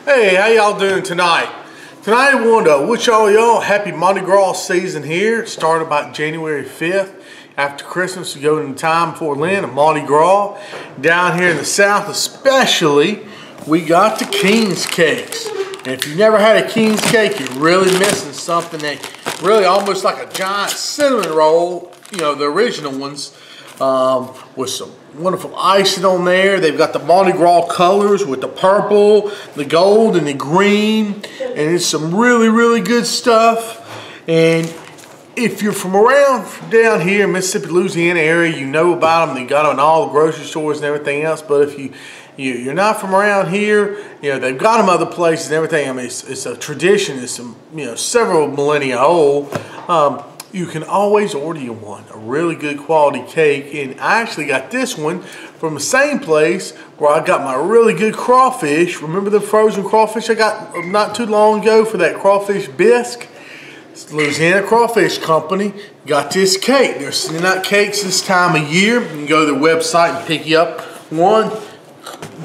Hey, how y'all doing tonight? Tonight I wanted to wish all y'all happy Mardi Gras season here. It started about January 5th. After Christmas, we go into time before Lent, a Mardi Gras. Down here in the South especially, we got the King's Cakes. And if you've never had a King's Cake, you're really missing something. That really almost like a giant cinnamon roll, you know, the original ones, with some wonderful icing on there. They've got the Mardi Gras colors with the purple, the gold, and the green. And it's some really, really good stuff. And if you're from around down here in Mississippi, Louisiana area, you know about them. They got them in all the grocery stores and everything else. But if you're not from around here, you know, they've got them other places and everything. I mean, it's a tradition. It's some, you know, several millennia old. You can always order you one, a really good quality cake. And I actually got this one from the same place where I got my really good crawfish. Remember the frozen crawfish I got not too long ago for that crawfish bisque? It's the Louisiana Crawfish Company. Got this cake. They're sending out cakes this time of year. You can go to their website and pick you up one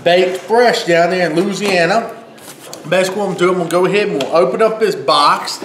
baked fresh down there in Louisiana. Basically what I'm doing, I'm going to go ahead and we'll open up this box.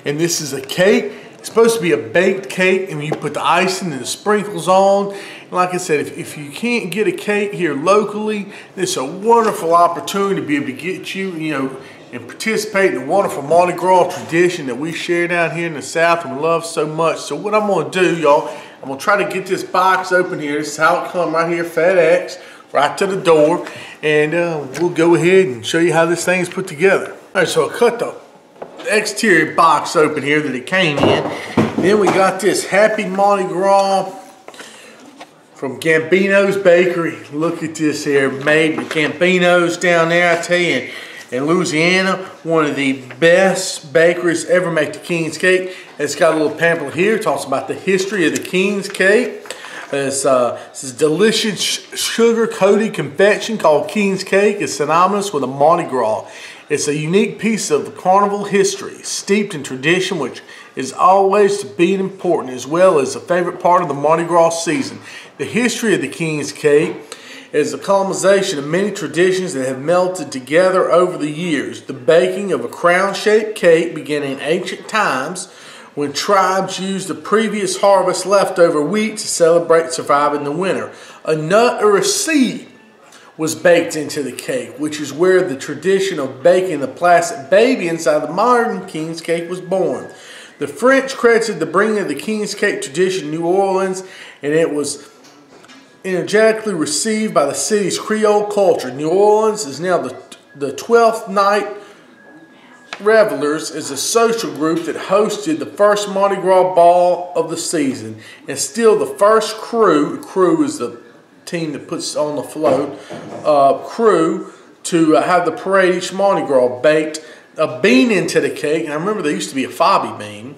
And this is a cake. It's supposed to be a baked cake, and you put the icing and the sprinkles on. And like I said, if you can't get a cake here locally, it's a wonderful opportunity to be able to get you, you know, and participate in the wonderful Mardi Gras tradition that we share down here in the South and we love so much. So what I'm going to do, y'all, I'm going to try to get this box open here. This is how it comes right here, FedEx, right to the door. And we'll go ahead and show you how this thing is put together. All right, so I cut the exterior box open here that it came in. Then we got this Happy Mardi Gras from Gambino's Bakery. Look at this here, made with Gambino's down there, I tell you, in Louisiana. One of the best bakeries ever make the King's Cake. It's got a little pamphlet here. It talks about the history of the King's Cake. This is delicious sugar-coated confection called King's Cake. It's synonymous with a Mardi Gras. It's a unique piece of carnival history, steeped in tradition, which is always to be important, as well as a favorite part of the Mardi Gras season. The history of the King's Cake is a culmination of many traditions that have melted together over the years. The baking of a crown-shaped cake began in ancient times when tribes used the previous harvest leftover wheat to celebrate surviving the winter. A nut or a seed was baked into the cake, which is where the tradition of baking the plastic baby inside the modern King's Cake was born. The French credited the bringing of the King's Cake tradition in New Orleans, and it was energetically received by the city's Creole culture. New Orleans is now the 12th Night Revelers is a social group that hosted the first Mardi Gras ball of the season, and still the first crew is the team that puts on the float, crew to have the parade each Mardi Gras baked a bean into the cake. And I remember there used to be a fobby bean.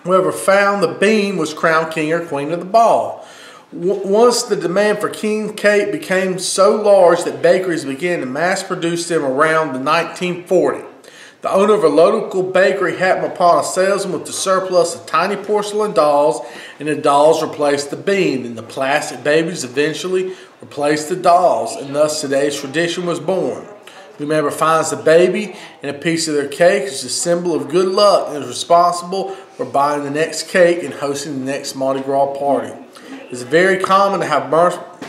Whoever found the bean was crowned king or queen of the ball. Once the demand for king cake became so large that bakeries began to mass produce them around the 1940. The owner of a local bakery happened upon a salesman with the surplus of tiny porcelain dolls, and the dolls replaced the bean, and the plastic babies eventually replaced the dolls, and thus today's tradition was born. Whomever finds the baby and a piece of their cake is a symbol of good luck and is responsible for buying the next cake and hosting the next Mardi Gras party. It's very common to have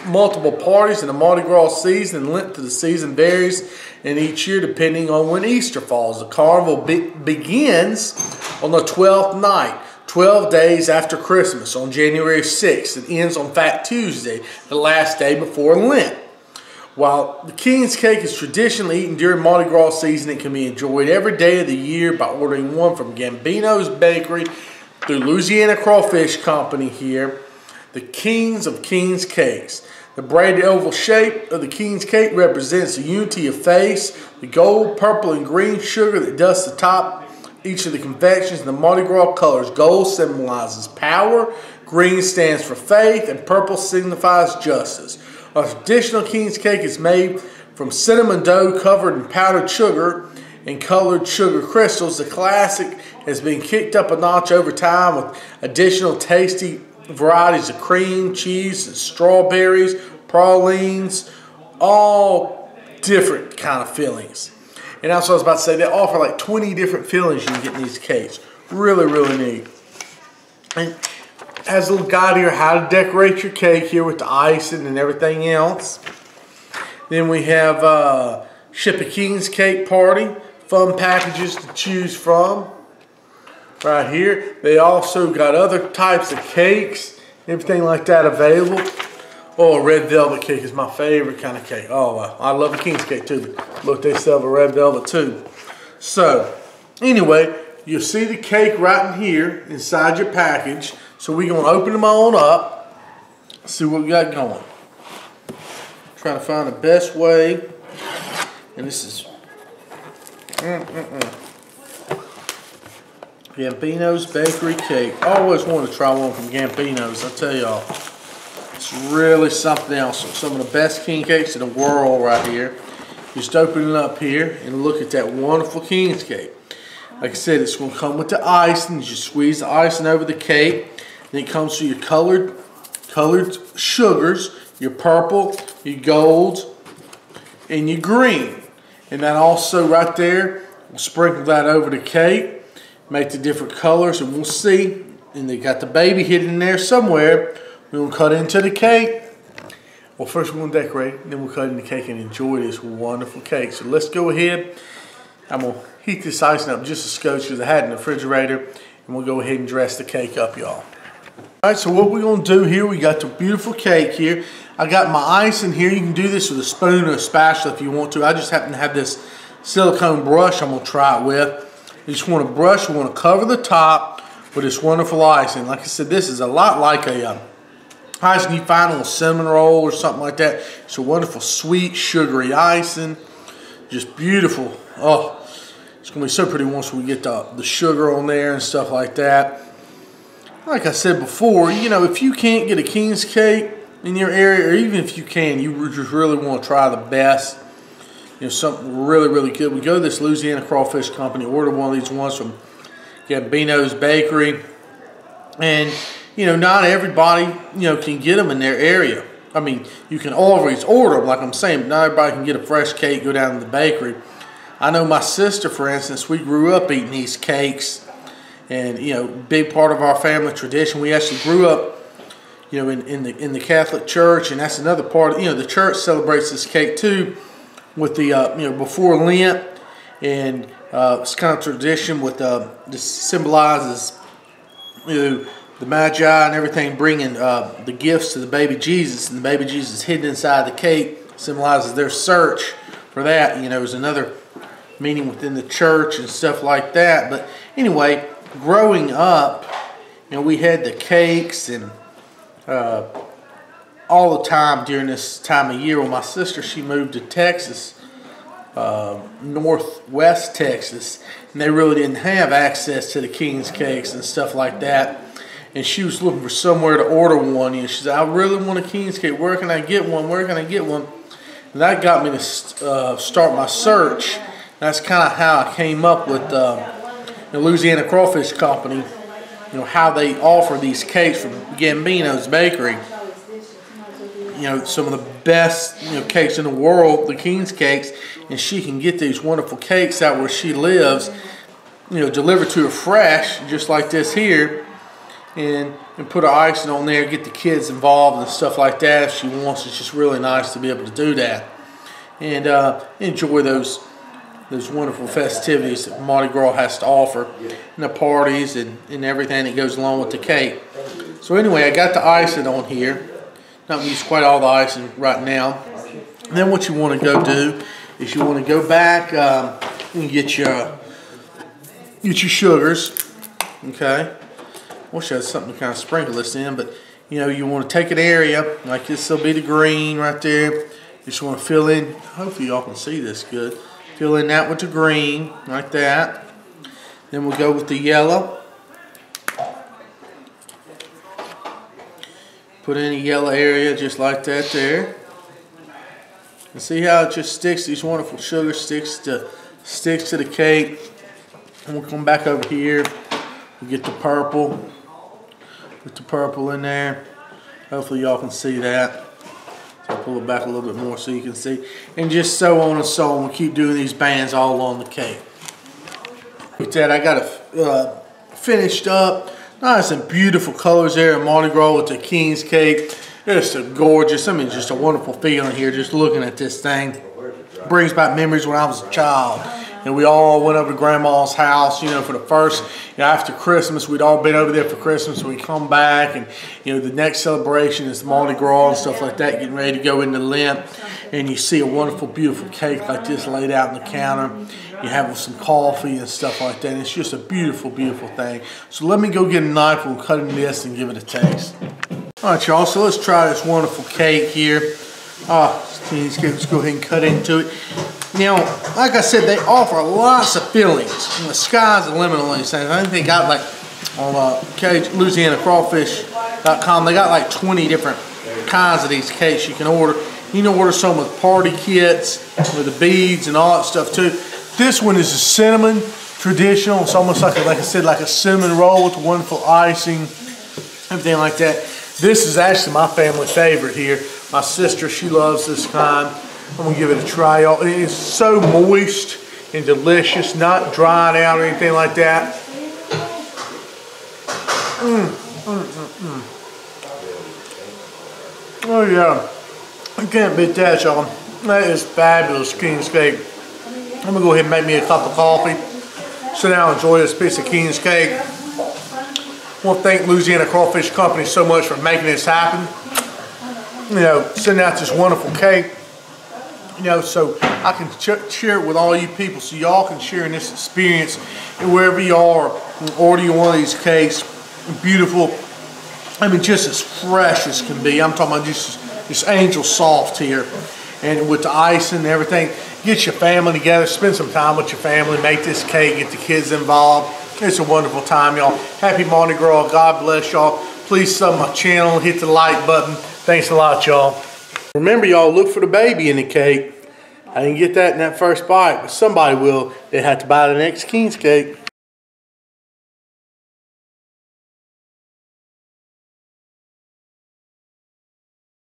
multiple parties in the Mardi Gras season, and the length of the season varies in each year depending on when Easter falls. The carnival begins on the 12th night, 12 days after Christmas, on January 6th. It ends on Fat Tuesday, the last day before Lent. While the King's Cake is traditionally eaten during Mardi Gras season, it can be enjoyed every day of the year by ordering one from Gambino's Bakery through Louisiana Crawfish Company here. The Kings of King's Cakes. The braided oval shape of the King's Cake represents the unity of face. The gold, purple, and green sugar that dusts the top each of the confections in the Mardi Gras colors. Gold symbolizes power, green stands for faith, and purple signifies justice. A traditional King's Cake is made from cinnamon dough covered in powdered sugar and colored sugar crystals. The classic has been kicked up a notch over time with additional tasty varieties of cream, cheese, and strawberries, pralines, all different kind of fillings. And also I was about to say, they offer like 20 different fillings you can get in these cakes. Really, really neat. And it has a little guide here how to decorate your cake here with the icing and everything else. Then we have Ship a King's Cake Party. Fun packages to choose from. Right here. They also got other types of cakes. Everything like that available. Oh, a red velvet cake is my favorite kind of cake. Oh, wow. I love a King's Cake too. Look, they sell a red velvet too. So, anyway, you'll see the cake right in here inside your package. So we're going to open them on up. See what we got going. Trying to find the best way. And this is Gambino's Bakery Cake. I always wanted to try one from Gambino's, I tell y'all. It's really something else. Some of the best king cakes in the world right here. Just open it up here and look at that wonderful King's Cake. Like I said, it's going to come with the icing. You just squeeze the icing over the cake. Then it comes with your colored sugars, your purple, your gold, and your green. And then also right there, we'll sprinkle that over the cake, make the different colors, and we'll see. And they got the baby hidden in there somewhere. We're going to cut into the cake. Well, first we're going to decorate it, then we'll cut in the cake and enjoy this wonderful cake. So let's go ahead. I'm going to heat this icing up just a scotch because I had it in the refrigerator. And we'll go ahead and dress the cake up, y'all. Alright, so what we're going to do here, we got the beautiful cake here. I got my icing here. You can do this with a spoon or a spatula if you want to. I just happen to have this silicone brush I'm going to try it with. You just want to brush, you want to cover the top with this wonderful icing. Like I said, this is a lot like a icing you find on a cinnamon roll or something like that. It's a wonderful, sweet, sugary icing. Just beautiful. Oh, it's going to be so pretty once we get the sugar on there and stuff like that. Like I said before, you know, if you can't get a King's Cake in your area, or even if you can, you just really want to try the best, you know, something really, really good. We go to this Louisiana Crawfish Company, order one of these ones from Gambino's Bakery, and you know, not everybody, you know, can get them in their area. I mean, you can always order them, like I'm saying, but not everybody can get a fresh cake, go down to the bakery. I know my sister, for instance, we grew up eating these cakes, and you know, big part of our family tradition. We actually grew up, you know, in the Catholic Church, and that's another part of, you know, the church celebrates this cake too, with the you know, before Lent, and it's kind of tradition with this symbolizes, you know, the Magi and everything bringing the gifts to the baby Jesus, and the baby Jesus hidden inside the cake symbolizes their search for that. You know, there's another meaning within the church and stuff like that. But anyway, growing up, you know, we had the cakes and all the time during this time of year. When my sister, she moved to Texas, northwest Texas, and they really didn't have access to the King's Cakes and stuff like that. And she was looking for somewhere to order one. And she said, I really want a King's Cake. Where can I get one? Where can I get one? And that got me to start my search. That's kind of how I came up with the Louisiana Crawfish Company. You know, how they offer these cakes from Gambino's Bakery. You know, some of the best, you know, cakes in the world, the King's Cakes. And she can get these wonderful cakes out where she lives, you know, delivered to her fresh, just like this here. And put her icing on there, get the kids involved and stuff like that if she wants. It's just really nice to be able to do that. And enjoy those wonderful festivities that Mardi Gras has to offer, and the parties and everything that goes along with the cake. So anyway, I got the icing on here. Not going to use quite all the icing right now. And then what you want to go do is you want to go back and get your sugars, okay? Wish I had something to kind of sprinkle this in, but you know, you want to take an area like this. Will be the green right there. You just want to fill in. Hopefully y'all can see this good. Fill in that with the green like that. Then we'll go with the yellow. Put in a yellow area just like that there. And see how it just sticks. These wonderful sugar sticks to the cake. And we'll come back over here. We get the purple. Put the purple in there. Hopefully y'all can see that. I'll pull it back a little bit more so you can see. And just so on and so on. We'll keep doing these bands all along the cake. With that, I got it finished up. Nice and beautiful colors there in Mardi Gras with the King's cake. It's gorgeous. I mean, just a wonderful feeling here just looking at this thing. Brings back memories when I was a child. And we all went over to Grandma's house, you know, for the first, you know, after Christmas. We'd all been over there for Christmas. We come back and, you know, the next celebration is Mardi Gras and stuff like that, getting ready to go into Lent. And you see a wonderful, beautiful cake like this laid out on the counter. You have with some coffee and stuff like that. And it's just a beautiful, beautiful thing. So let me go get a knife. We'll cut into this and give it a taste. All right, y'all, so let's try this wonderful cake here. Let's go ahead and cut into it. Now, like I said, they offer lots of fillings. The sky's the limit on these things. I think they got like on LouisianaCrawfish.com, they got like 20 different kinds of these cakes you can order. You can order some with party kits, with the beads and all that stuff too. This one is a cinnamon traditional. It's almost like I said, like a cinnamon roll with wonderful icing, everything like that. This is actually my family favorite here. My sister, she loves this kind. I'm gonna give it a try, y'all. It is so moist and delicious, not dried out or anything like that. Oh yeah, I can't beat that, y'all. That is fabulous King's cake. I'm gonna go ahead and make me a cup of coffee. Sit down and enjoy this piece of King's cake. I want to thank Louisiana Crawfish Company so much for making this happen. You know, sending out this wonderful cake. You know, so I can share it with all you people, so y'all can share in this experience. And wherever you are, order one of these cakes. Beautiful. I mean, just as fresh as can be. I'm talking about just this angel soft here. And with the icing and everything, get your family together, spend some time with your family, make this cake, get the kids involved. It's a wonderful time, y'all. Happy Mardi Gras. God bless y'all. Please sub my channel, hit the like button. Thanks a lot, y'all. Remember, y'all, look for the baby in the cake. I didn't get that in that first bite, but somebody will. They have to buy the next King's cake.